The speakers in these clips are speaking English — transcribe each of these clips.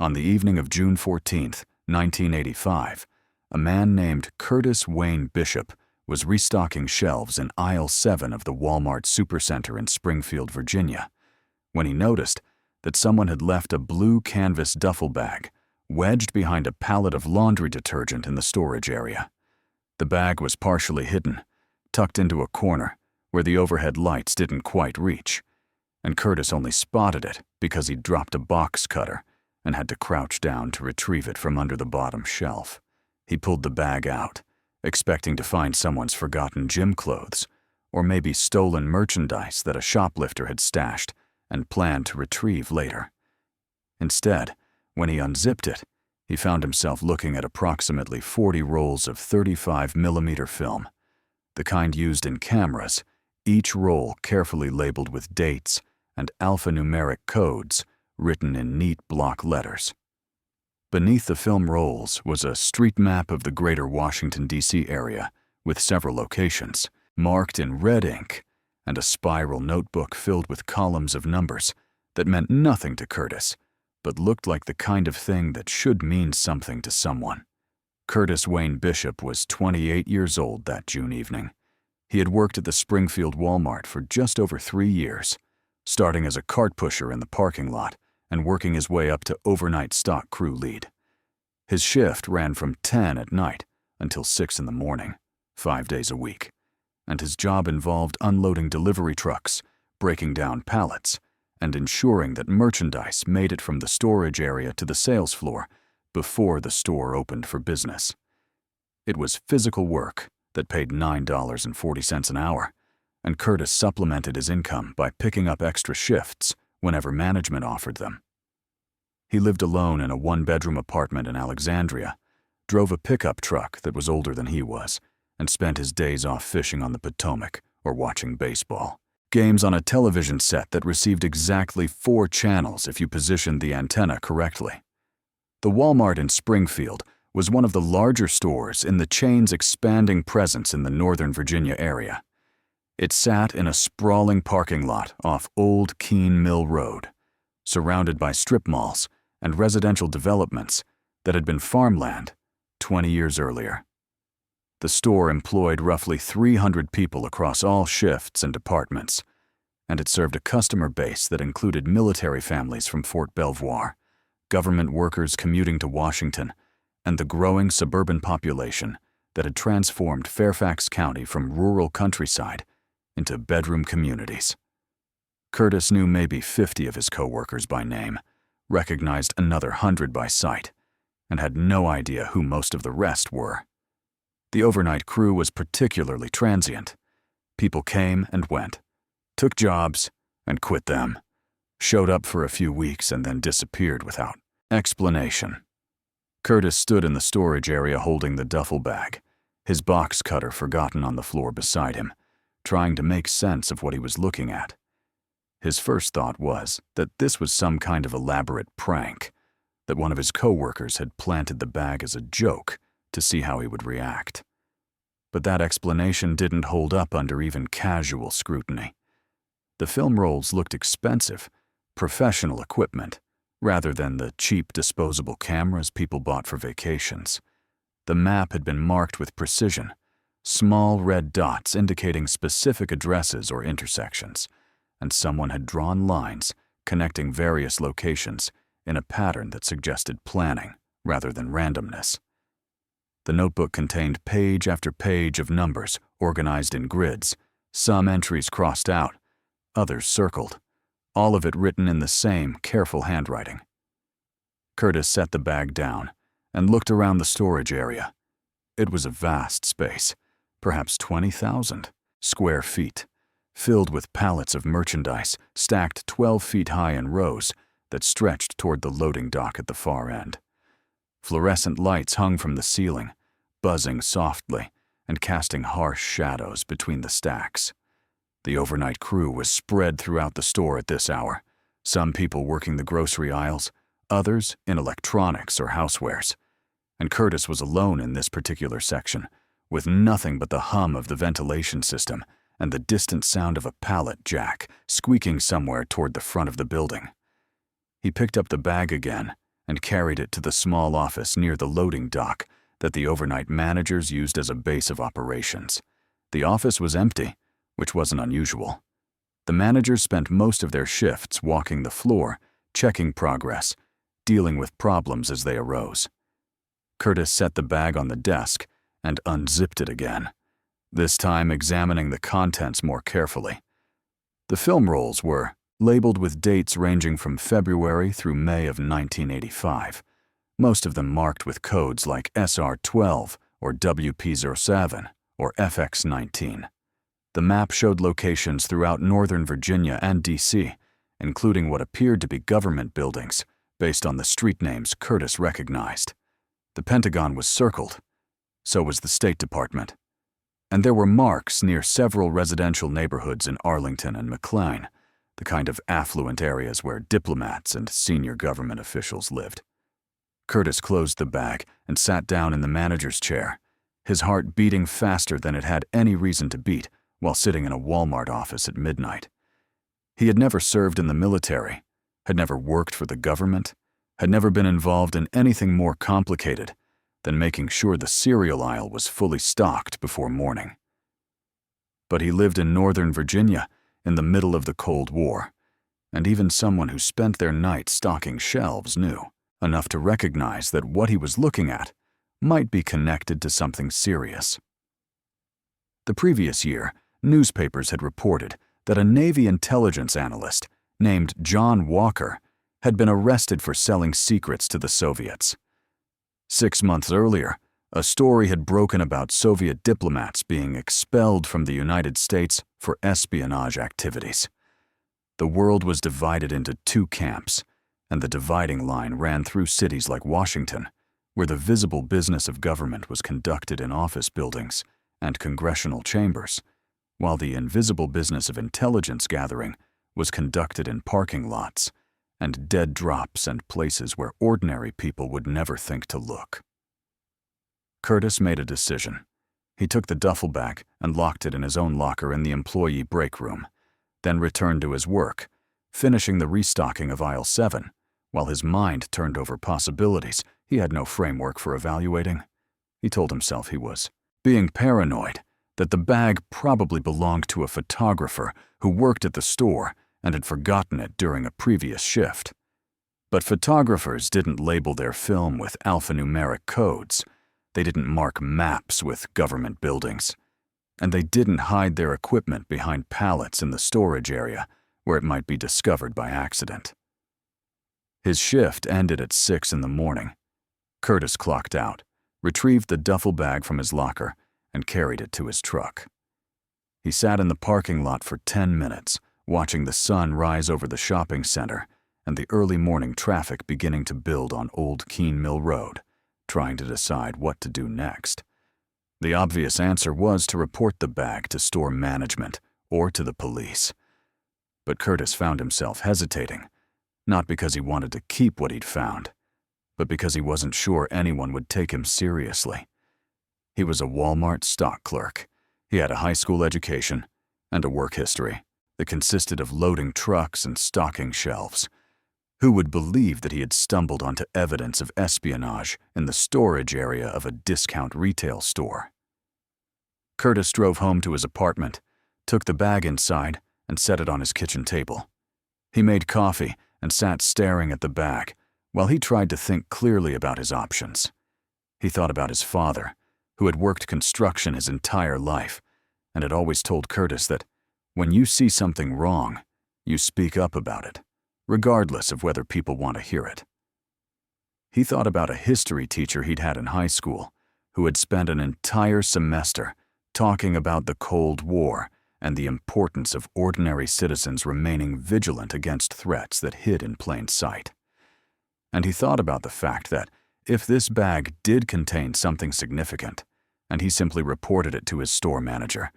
On the evening of June 14th, 1985, a man named Curtis Wayne Bishop was restocking shelves in aisle 7 of the Walmart Supercenter in Springfield, Virginia, when he noticed that someone had left a blue canvas duffel bag wedged behind a pallet of laundry detergent in the storage area. The bag was partially hidden, tucked into a corner where the overhead lights didn't quite reach, and Curtis only spotted it because he'd dropped a box cutter and had to crouch down to retrieve it from under the bottom shelf. He pulled the bag out, expecting to find someone's forgotten gym clothes, or maybe stolen merchandise that a shoplifter had stashed and planned to retrieve later. Instead, when he unzipped it, he found himself looking at approximately 40 rolls of 35mm film, the kind used in cameras, each roll carefully labeled with dates and alphanumeric codes written in neat block letters. Beneath the film rolls was a street map of the greater Washington, D.C. area with several locations, marked in red ink, and a spiral notebook filled with columns of numbers that meant nothing to Curtis, but looked like the kind of thing that should mean something to someone. Curtis Wayne Bishop was 28 years old that June evening. He had worked at the Springfield Walmart for just over 3 years, starting as a cart pusher in the parking lot and working his way up to overnight stock crew lead. His shift ran from 10 at night until 6 in the morning, 5 days a week, and his job involved unloading delivery trucks, breaking down pallets, and ensuring that merchandise made it from the storage area to the sales floor before the store opened for business. It was physical work that paid $9.40 an hour, and Curtis supplemented his income by picking up extra shifts whenever management offered them. He lived alone in a 1-bedroom apartment in Alexandria, drove a pickup truck that was older than he was, and spent his days off fishing on the Potomac or watching baseball games on a television set that received exactly 4 channels if you positioned the antenna correctly. The Walmart in Springfield was one of the larger stores in the chain's expanding presence in the Northern Virginia area. It sat in a sprawling parking lot off Old Keene Mill Road, surrounded by strip malls and residential developments that had been farmland 20 years earlier. The store employed roughly 300 people across all shifts and departments, and it served a customer base that included military families from Fort Belvoir, government workers commuting to Washington, and the growing suburban population that had transformed Fairfax County from rural countryside into bedroom communities. Curtis knew maybe 50 of his co-workers by name, recognized another 100 by sight, and had no idea who most of the rest were. The overnight crew was particularly transient. People came and went, took jobs and quit them, showed up for a few weeks and then disappeared without explanation. Curtis stood in the storage area holding the duffel bag, his box cutter forgotten on the floor beside him, trying to make sense of what he was looking at. His first thought was that this was some kind of elaborate prank, that one of his co-workers had planted the bag as a joke to see how he would react. But that explanation didn't hold up under even casual scrutiny. The film rolls looked expensive, professional equipment, rather than the cheap disposable cameras people bought for vacations. The map had been marked with precision, small red dots indicating specific addresses or intersections, and someone had drawn lines connecting various locations in a pattern that suggested planning rather than randomness. The notebook contained page after page of numbers organized in grids, some entries crossed out, others circled, all of it written in the same careful handwriting. Curtis set the bag down and looked around the storage area. It was a vast space, perhaps 20,000 square feet, filled with pallets of merchandise stacked 12 feet high in rows that stretched toward the loading dock at the far end. Fluorescent lights hung from the ceiling, buzzing softly and casting harsh shadows between the stacks. The overnight crew was spread throughout the store at this hour, some people working the grocery aisles, others in electronics or housewares. And Curtis was alone in this particular section, with nothing but the hum of the ventilation system and the distant sound of a pallet jack squeaking somewhere toward the front of the building. He picked up the bag again and carried it to the small office near the loading dock that the overnight managers used as a base of operations. The office was empty, which wasn't unusual. The managers spent most of their shifts walking the floor, checking progress, dealing with problems as they arose. Curtis set the bag on the desk and unzipped it again, this time examining the contents more carefully. The film rolls were labeled with dates ranging from February through May of 1985, most of them marked with codes like SR12 or WP07 or FX19. The map showed locations throughout Northern Virginia and D.C., including what appeared to be government buildings based on the street names Curtis recognized. The Pentagon was circled, so was the State Department, and there were marks near several residential neighborhoods in Arlington and McLean, the kind of affluent areas where diplomats and senior government officials lived. Curtis closed the bag and sat down in the manager's chair, his heart beating faster than it had any reason to beat while sitting in a Walmart office at midnight. He had never served in the military, had never worked for the government, had never been involved in anything more complicated than making sure the cereal aisle was fully stocked before morning. But he lived in Northern Virginia in the middle of the Cold War, and even someone who spent their nights stocking shelves knew enough to recognize that what he was looking at might be connected to something serious. The previous year, newspapers had reported that a Navy intelligence analyst named John Walker had been arrested for selling secrets to the Soviets. 6 months earlier, a story had broken about Soviet diplomats being expelled from the United States for espionage activities. The world was divided into two camps, and the dividing line ran through cities like Washington, where the visible business of government was conducted in office buildings and congressional chambers, while the invisible business of intelligence gathering was conducted in parking lots and dead drops and places where ordinary people would never think to look. Curtis made a decision. He took the duffel bag and locked it in his own locker in the employee break room, then returned to his work, finishing the restocking of aisle 7, while his mind turned over possibilities he had no framework for evaluating. He told himself he was being paranoid, that the bag probably belonged to a photographer who worked at the store and had forgotten it during a previous shift. But photographers didn't label their film with alphanumeric codes. They didn't mark maps with government buildings. And they didn't hide their equipment behind pallets in the storage area where it might be discovered by accident. His shift ended at 6 in the morning. Curtis clocked out, retrieved the duffel bag from his locker, and carried it to his truck. He sat in the parking lot for 10 minutes, watching the sun rise over the shopping center and the early morning traffic beginning to build on Old Keene Mill Road, trying to decide what to do next. The obvious answer was to report the bag to store management or to the police. But Curtis found himself hesitating, not because he wanted to keep what he'd found, but because he wasn't sure anyone would take him seriously. He was a Walmart stock clerk. He had a high school education and a work history that consisted of loading trucks and stocking shelves. Who would believe that he had stumbled onto evidence of espionage in the storage area of a discount retail store? Curtis drove home to his apartment, took the bag inside, and set it on his kitchen table. He made coffee and sat staring at the bag while he tried to think clearly about his options. He thought about his father, who had worked construction his entire life and had always told Curtis that when you see something wrong, you speak up about it, regardless of whether people want to hear it. He thought about a history teacher he'd had in high school who had spent an entire semester talking about the Cold War and the importance of ordinary citizens remaining vigilant against threats that hid in plain sight. And he thought about the fact that if this bag did contain something significant, and he simply reported it to his store manager,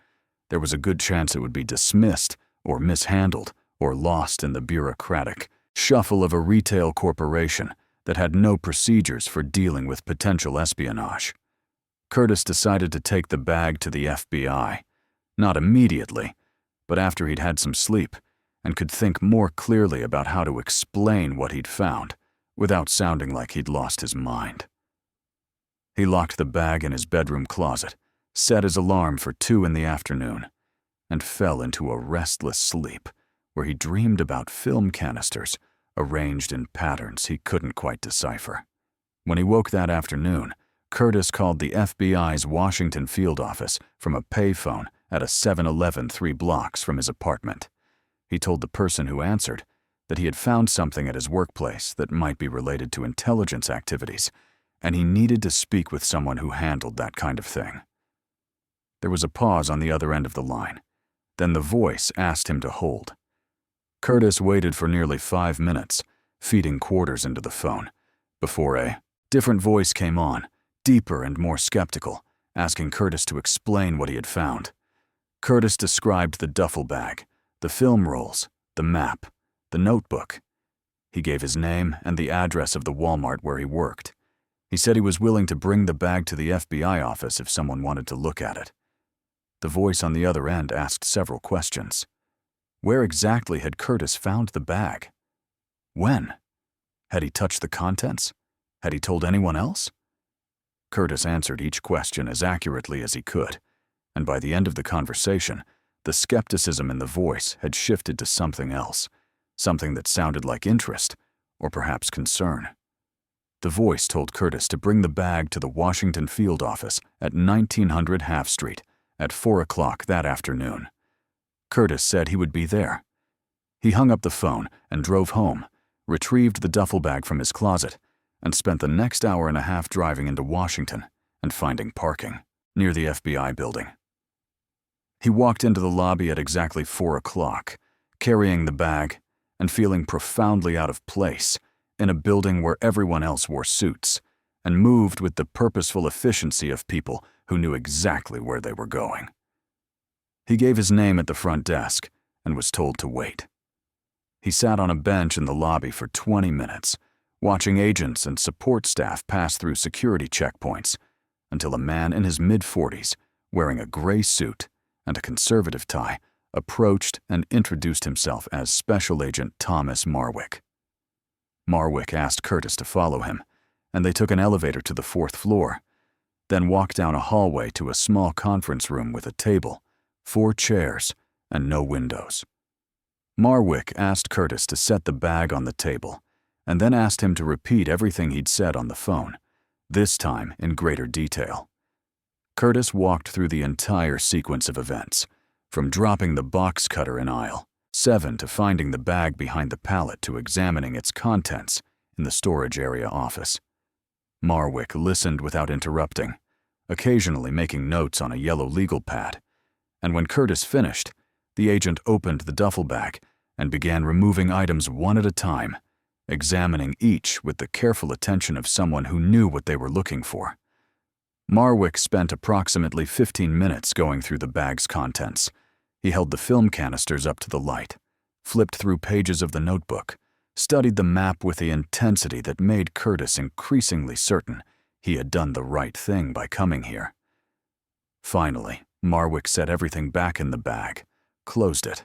there was a good chance it would be dismissed or mishandled or lost in the bureaucratic shuffle of a retail corporation that had no procedures for dealing with potential espionage. Curtis decided to take the bag to the FBI, not immediately, but after he'd had some sleep and could think more clearly about how to explain what he'd found without sounding like he'd lost his mind. He locked the bag in his bedroom closet, set his alarm for 2 in the afternoon, and fell into a restless sleep where he dreamed about film canisters arranged in patterns he couldn't quite decipher. When he woke that afternoon, Curtis called the FBI's Washington field office from a payphone at a 7-Eleven 3 blocks from his apartment. He told the person who answered that he had found something at his workplace that might be related to intelligence activities, and he needed to speak with someone who handled that kind of thing. There was a pause on the other end of the line. Then the voice asked him to hold. Curtis waited for nearly 5 minutes, feeding quarters into the phone, before a different voice came on, deeper and more skeptical, asking Curtis to explain what he had found. Curtis described the duffel bag, the film rolls, the map, the notebook. He gave his name and the address of the Walmart where he worked. He said he was willing to bring the bag to the FBI office if someone wanted to look at it. The voice on the other end asked several questions. Where exactly had Curtis found the bag? When? Had he touched the contents? Had he told anyone else? Curtis answered each question as accurately as he could, and by the end of the conversation, the skepticism in the voice had shifted to something else, something that sounded like interest, or perhaps concern. The voice told Curtis to bring the bag to the Washington field office at 1900 Half Street at 4 o'clock that afternoon. Curtis said he would be there. He hung up the phone and drove home, retrieved the duffel bag from his closet, and spent the next hour and a half driving into Washington and finding parking near the FBI building. He walked into the lobby at exactly 4 o'clock, carrying the bag and feeling profoundly out of place in a building where everyone else wore suits, and moved with the purposeful efficiency of people who knew exactly where they were going. He gave his name at the front desk and was told to wait. He sat on a bench in the lobby for 20 minutes, watching agents and support staff pass through security checkpoints, until a man in his mid-40s, wearing a gray suit and a conservative tie, approached and introduced himself as Special Agent Thomas Marwick. Marwick asked Curtis to follow him, and they took an elevator to the 4th floor, then walked down a hallway to a small conference room with a table, 4 chairs, and no windows. Marwick asked Curtis to set the bag on the table, and then asked him to repeat everything he'd said on the phone, this time in greater detail. Curtis walked through the entire sequence of events, from dropping the box cutter in aisle 7 to finding the bag behind the pallet to examining its contents in the storage area office. Marwick listened without interrupting, occasionally making notes on a yellow legal pad, and when Curtis finished, the agent opened the duffel bag and began removing items one at a time, examining each with the careful attention of someone who knew what they were looking for. Marwick spent approximately 15 minutes going through the bag's contents. He held the film canisters up to the light, flipped through pages of the notebook, studied the map with the intensity that made Curtis increasingly certain he had done the right thing by coming here. Finally, Marwick set everything back in the bag, closed it,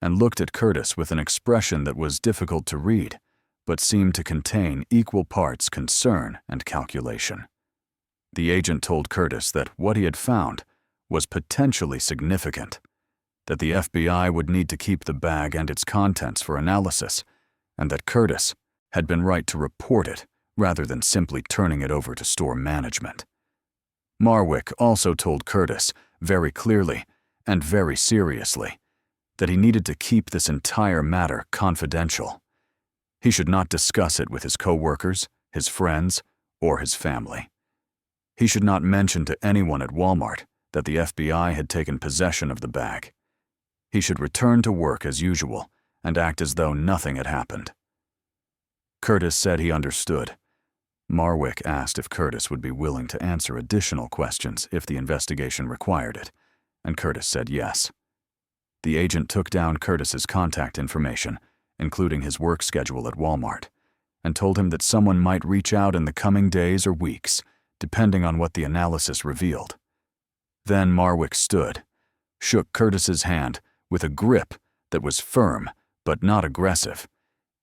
and looked at Curtis with an expression that was difficult to read, but seemed to contain equal parts concern and calculation. The agent told Curtis that what he had found was potentially significant, that the FBI would need to keep the bag and its contents for analysis, and that Curtis had been right to report it rather than simply turning it over to store management. Marwick also told Curtis very clearly and very seriously that he needed to keep this entire matter confidential. He should not discuss it with his co-workers, his friends, or his family. He should not mention to anyone at Walmart that the FBI had taken possession of the bag. He should return to work as usual and act as though nothing had happened. Curtis said he understood. Marwick asked if Curtis would be willing to answer additional questions if the investigation required it, and Curtis said yes. The agent took down Curtis's contact information, including his work schedule at Walmart, and told him that someone might reach out in the coming days or weeks, depending on what the analysis revealed. Then Marwick stood, shook Curtis's hand with a grip that was firm but not aggressive,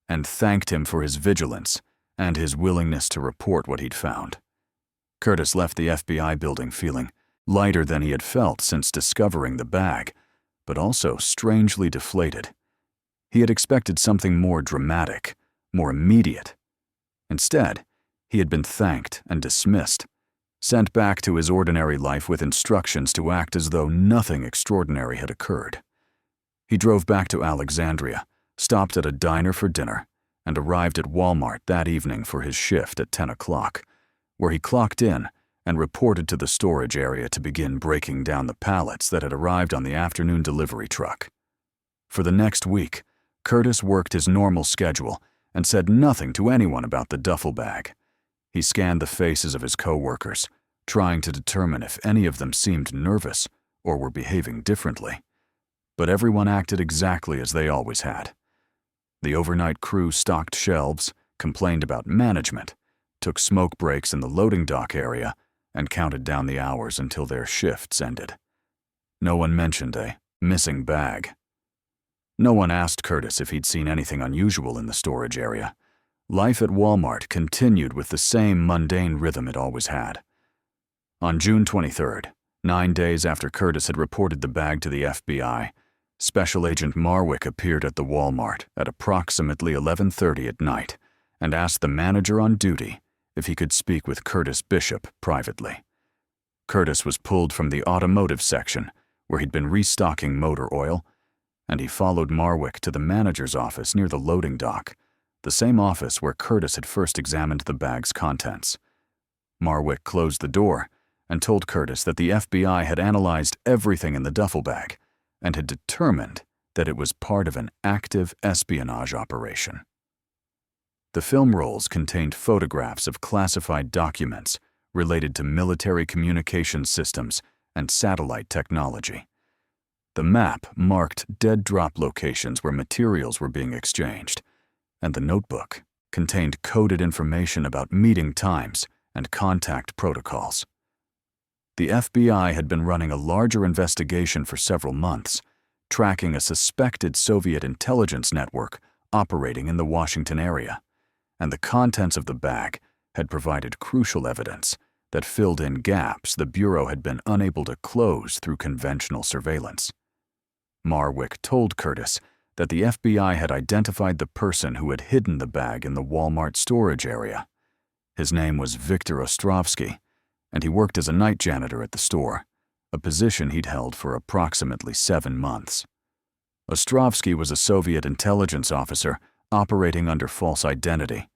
and thanked him for his vigilance and his willingness to report what he'd found. Curtis left the FBI building feeling lighter than he had felt since discovering the bag, but also strangely deflated. He had expected something more dramatic, more immediate. Instead, he had been thanked and dismissed, sent back to his ordinary life with instructions to act as though nothing extraordinary had occurred. He drove back to Alexandria, stopped at a diner for dinner, and arrived at Walmart that evening for his shift at 10 o'clock, where he clocked in and reported to the storage area to begin breaking down the pallets that had arrived on the afternoon delivery truck. For the next week, Curtis worked his normal schedule and said nothing to anyone about the duffel bag. He scanned the faces of his co-workers, trying to determine if any of them seemed nervous or were behaving differently. But everyone acted exactly as they always had. The overnight crew stocked shelves, complained about management, took smoke breaks in the loading dock area, and counted down the hours until their shifts ended. No one mentioned a missing bag. No one asked Curtis if he'd seen anything unusual in the storage area. Life at Walmart continued with the same mundane rhythm it always had. On June 23rd, 9 days after Curtis had reported the bag to the FBI, Special Agent Marwick appeared at the Walmart at approximately 11:30 at night and asked the manager on duty if he could speak with Curtis Bishop privately. Curtis was pulled from the automotive section, where he'd been restocking motor oil, and he followed Marwick to the manager's office near the loading dock, the same office where Curtis had first examined the bag's contents. Marwick closed the door and told Curtis that the FBI had analyzed everything in the duffel bag and had determined that it was part of an active espionage operation. The film rolls contained photographs of classified documents related to military communications systems and satellite technology. The map marked dead drop locations where materials were being exchanged, and the notebook contained coded information about meeting times and contact protocols. The FBI had been running a larger investigation for several months, tracking a suspected Soviet intelligence network operating in the Washington area, and the contents of the bag had provided crucial evidence that filled in gaps the Bureau had been unable to close through conventional surveillance. Marwick told Curtis that the FBI had identified the person who had hidden the bag in the Walmart storage area. His name was Viktor Ostrovsky, and he worked as a night janitor at the store, a position he'd held for approximately 7 months. Ostrovsky was a Soviet intelligence officer operating under false identity,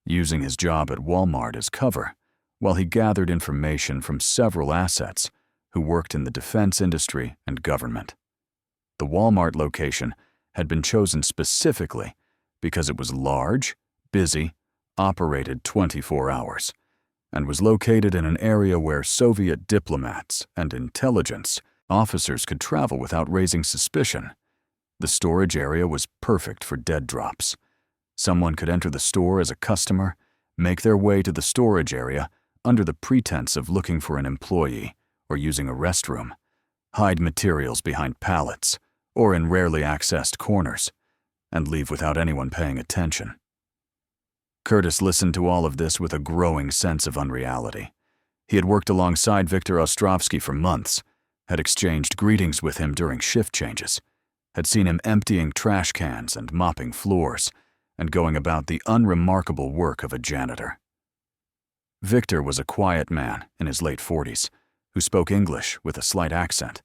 using his job at Walmart as cover, while he gathered information from several assets who worked in the defense industry and government. The Walmart location had been chosen specifically because it was large, busy, operated 24 hours, and was located in an area where Soviet diplomats and intelligence officers could travel without raising suspicion. The storage area was perfect for dead drops. Someone could enter the store as a customer, make their way to the storage area under the pretense of looking for an employee or using a restroom, hide materials behind pallets or in rarely accessed corners, and leave without anyone paying attention. Curtis listened to all of this with a growing sense of unreality. He had worked alongside Viktor Ostrovsky for months, had exchanged greetings with him during shift changes, had seen him emptying trash cans and mopping floors, and going about the unremarkable work of a janitor. Viktor was a quiet man in his late 40s, who spoke English with a slight accent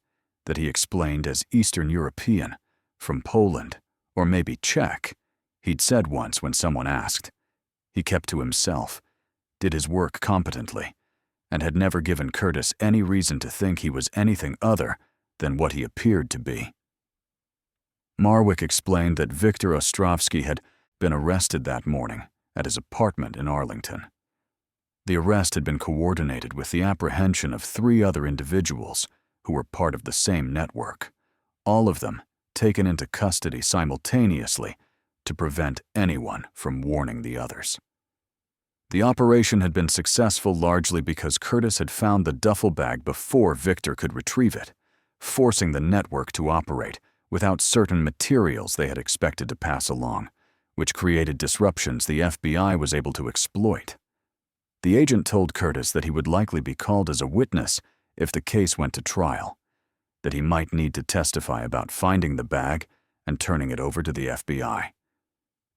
that he explained as Eastern European, from Poland, or maybe Czech, he'd said once when someone asked. He kept to himself, did his work competently, and had never given Curtis any reason to think he was anything other than what he appeared to be. Marwick explained that Viktor Ostrovsky had been arrested that morning at his apartment in Arlington. The arrest had been coordinated with the apprehension of 3 other individuals who were part of the same network, all of them taken into custody simultaneously to prevent anyone from warning the others. The operation had been successful largely because Curtis had found the duffel bag before Viktor could retrieve it, forcing the network to operate without certain materials they had expected to pass along, which created disruptions the FBI was able to exploit. The agent told Curtis that he would likely be called as a witness if the case went to trial, that he might need to testify about finding the bag and turning it over to the FBI.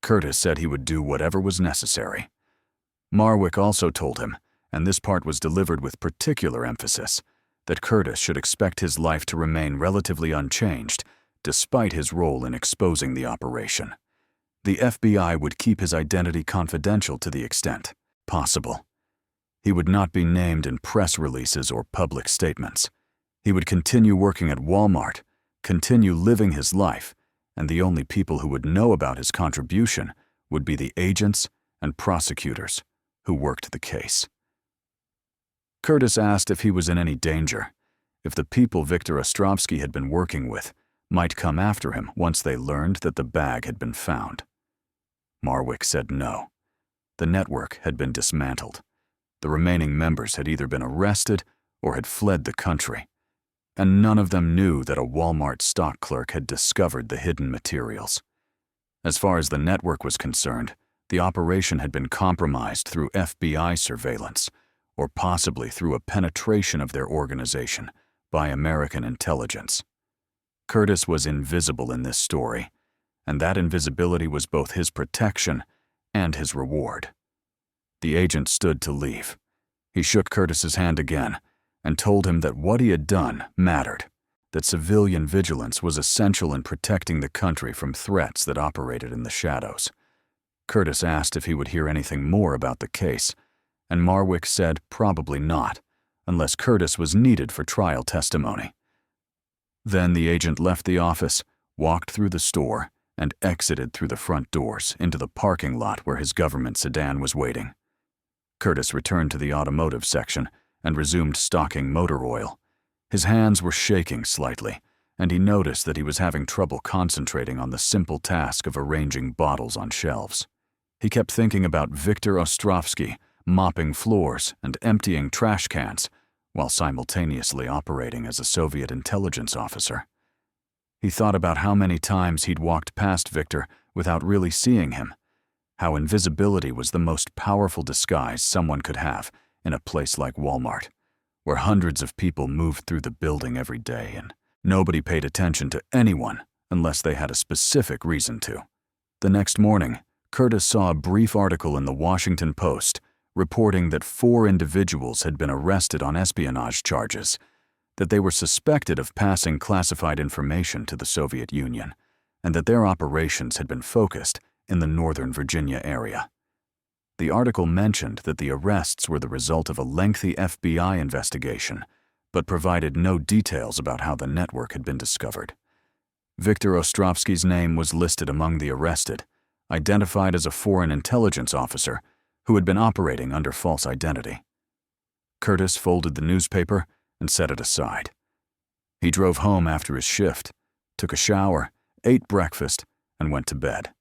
Curtis said he would do whatever was necessary. Marwick also told him, and this part was delivered with particular emphasis, that Curtis should expect his life to remain relatively unchanged despite his role in exposing the operation. The FBI would keep his identity confidential to the extent possible. He would not be named in press releases or public statements. He would continue working at Walmart, continue living his life, and the only people who would know about his contribution would be the agents and prosecutors who worked the case. Curtis asked if he was in any danger, if the people Viktor Ostrovsky had been working with might come after him once they learned that the bag had been found. Marwick said no. The network had been dismantled. The remaining members had either been arrested or had fled the country, and none of them knew that a Walmart stock clerk had discovered the hidden materials. As far as the network was concerned, the operation had been compromised through FBI surveillance, or possibly through a penetration of their organization by American intelligence. Curtis was invisible in this story, and that invisibility was both his protection and his reward. The agent stood to leave. He shook Curtis's hand again and told him that what he had done mattered, that civilian vigilance was essential in protecting the country from threats that operated in the shadows. Curtis asked if he would hear anything more about the case, and Marwick said probably not, unless Curtis was needed for trial testimony. Then the agent left the office, walked through the store, and exited through the front doors into the parking lot where his government sedan was waiting. Curtis returned to the automotive section and resumed stocking motor oil. His hands were shaking slightly, and he noticed that he was having trouble concentrating on the simple task of arranging bottles on shelves. He kept thinking about Viktor Ostrovsky mopping floors and emptying trash cans while simultaneously operating as a Soviet intelligence officer. He thought about how many times he'd walked past Viktor without really seeing him, how invisibility was the most powerful disguise someone could have in a place like Walmart, where hundreds of people moved through the building every day and nobody paid attention to anyone unless they had a specific reason to. The next morning, Curtis saw a brief article in the Washington Post reporting that 4 individuals had been arrested on espionage charges, that they were suspected of passing classified information to the Soviet Union, and that their operations had been focused in the Northern Virginia area. The article mentioned that the arrests were the result of a lengthy FBI investigation, but provided no details about how the network had been discovered. Viktor Ostrovsky's name was listed among the arrested, identified as a foreign intelligence officer who had been operating under false identity. Curtis folded the newspaper and set it aside. He drove home after his shift, took a shower, ate breakfast, and went to bed.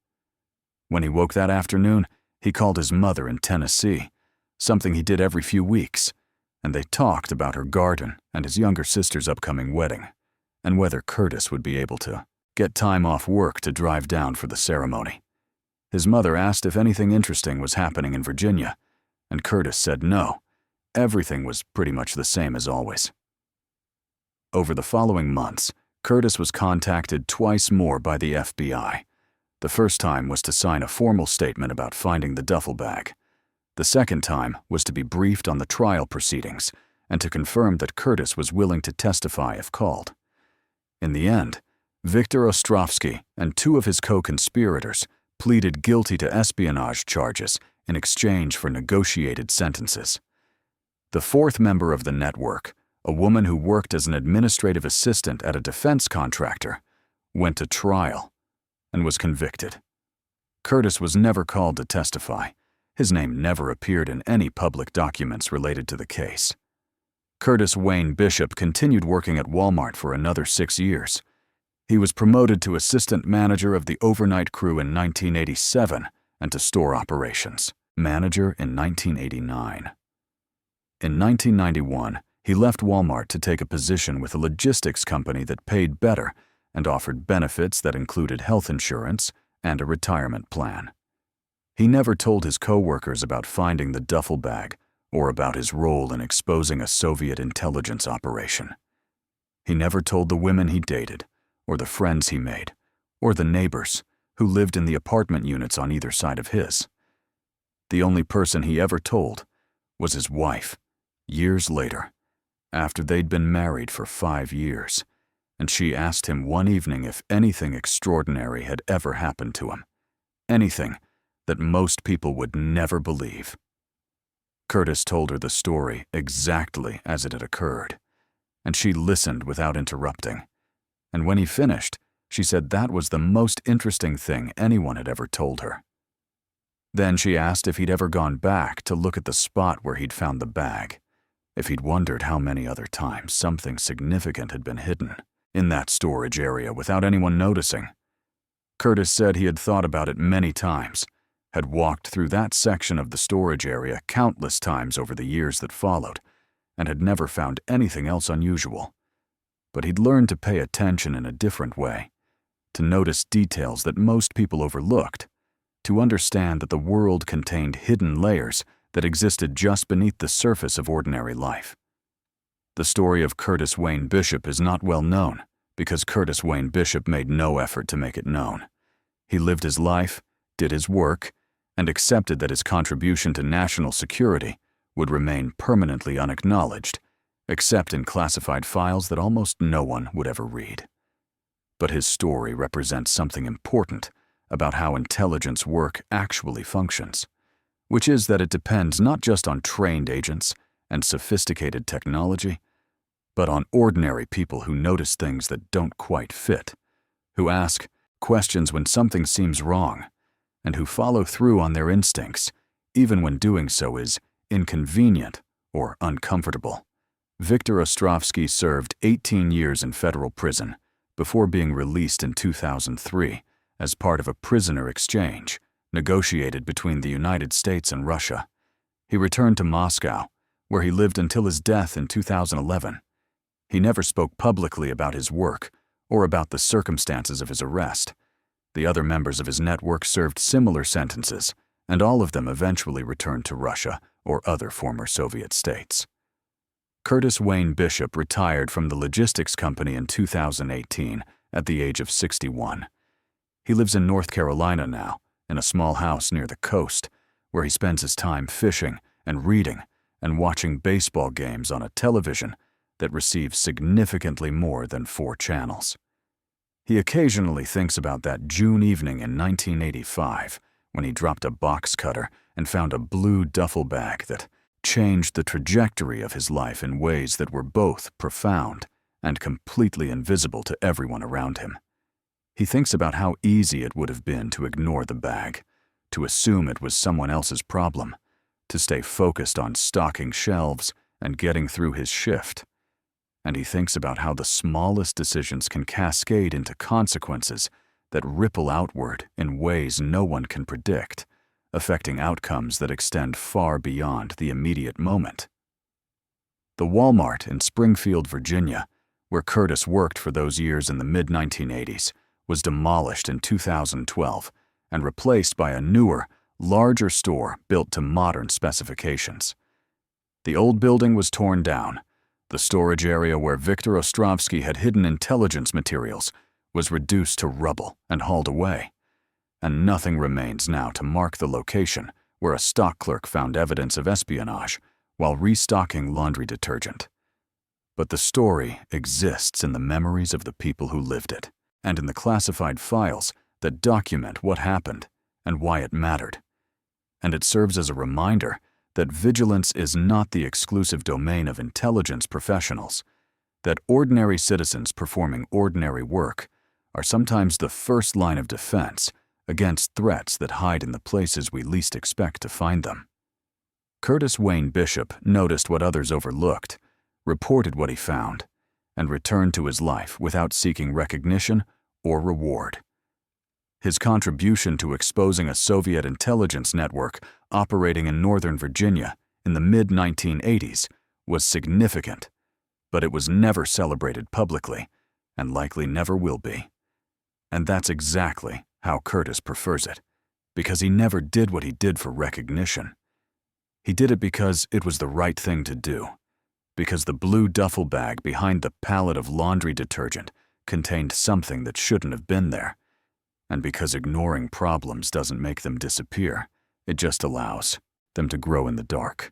When he woke that afternoon, he called his mother in Tennessee, something he did every few weeks, and they talked about her garden and his younger sister's upcoming wedding, and whether Curtis would be able to get time off work to drive down for the ceremony. His mother asked if anything interesting was happening in Virginia, and Curtis said no. Everything was pretty much the same as always. Over the following months, Curtis was contacted twice more by the FBI. The first time was to sign a formal statement about finding the duffel bag. The second time was to be briefed on the trial proceedings and to confirm that Curtis was willing to testify if called. In the end, Viktor Ostrovsky and 2 of his co-conspirators pleaded guilty to espionage charges in exchange for negotiated sentences. The 4th member of the network, a woman who worked as an administrative assistant at a defense contractor, went to trial and was convicted. Curtis was never called to testify. His name never appeared in any public documents related to the case. Curtis Wayne Bishop continued working at Walmart for another 6 years. He was promoted to assistant manager of the overnight crew in 1987 and to store operations manager in 1989. In 1991, he left Walmart to take a position with a logistics company that paid better and offered benefits that included health insurance and a retirement plan. He never told his co-workers about finding the duffel bag or about his role in exposing a Soviet intelligence operation. He never told the women he dated, or the friends he made, or the neighbors who lived in the apartment units on either side of his. The only person he ever told was his wife, years later, after they'd been married for 5 years, and she asked him one evening if anything extraordinary had ever happened to him, anything that most people would never believe. Curtis told her the story exactly as it had occurred, and she listened without interrupting. And when he finished, she said that was the most interesting thing anyone had ever told her. Then she asked if he'd ever gone back to look at the spot where he'd found the bag, if he'd wondered how many other times something significant had been hidden in that storage area without anyone noticing. Curtis said he had thought about it many times, had walked through that section of the storage area countless times over the years that followed, and had never found anything else unusual. But he'd learned to pay attention in a different way, to notice details that most people overlooked, to understand that the world contained hidden layers that existed just beneath the surface of ordinary life. The story of Curtis Wayne Bishop is not well known because Curtis Wayne Bishop made no effort to make it known. He lived his life, did his work, and accepted that his contribution to national security would remain permanently unacknowledged, except in classified files that almost no one would ever read. But his story represents something important about how intelligence work actually functions, which is that it depends not just on trained agents and sophisticated technology, but on ordinary people who notice things that don't quite fit, who ask questions when something seems wrong, and who follow through on their instincts, even when doing so is inconvenient or uncomfortable. Viktor Ostrovsky served 18 years in federal prison before being released in 2003 as part of a prisoner exchange negotiated between the United States and Russia. He returned to Moscow, where he lived until his death in 2011. He never spoke publicly about his work or about the circumstances of his arrest. The other members of his network served similar sentences, and all of them eventually returned to Russia or other former Soviet states. Curtis Wayne Bishop retired from the logistics company in 2018 at the age of 61. He lives in North Carolina now, in a small house near the coast, where he spends his time fishing and reading and watching baseball games on a television that receives significantly more than 4 channels. He occasionally thinks about that June evening in 1985 when he dropped a box cutter and found a blue duffel bag that changed the trajectory of his life in ways that were both profound and completely invisible to everyone around him. He thinks about how easy it would have been to ignore the bag, to assume it was someone else's problem, to stay focused on stocking shelves and getting through his shift. And he thinks about how the smallest decisions can cascade into consequences that ripple outward in ways no one can predict, affecting outcomes that extend far beyond the immediate moment. The Walmart in Springfield, Virginia, where Curtis worked for those years in the mid-1980s, was demolished in 2012 and replaced by a newer, larger store built to modern specifications. The old building was torn down. The storage area where Viktor Ostrovsky had hidden intelligence materials was reduced to rubble and hauled away, and nothing remains now to mark the location where a stock clerk found evidence of espionage while restocking laundry detergent. But the story exists in the memories of the people who lived it, and in the classified files that document what happened and why it mattered. And it serves as a reminder that vigilance is not the exclusive domain of intelligence professionals, that ordinary citizens performing ordinary work are sometimes the first line of defense against threats that hide in the places we least expect to find them. Curtis Wayne Bishop noticed what others overlooked, reported what he found, and returned to his life without seeking recognition or reward. His contribution to exposing a Soviet intelligence network operating in Northern Virginia in the mid-1980s was significant, but it was never celebrated publicly and likely never will be. And that's exactly how Curtis prefers it, because he never did what he did for recognition. He did it because it was the right thing to do, because the blue duffel bag behind the pallet of laundry detergent contained something that shouldn't have been there, and because ignoring problems doesn't make them disappear, it just allows them to grow in the dark.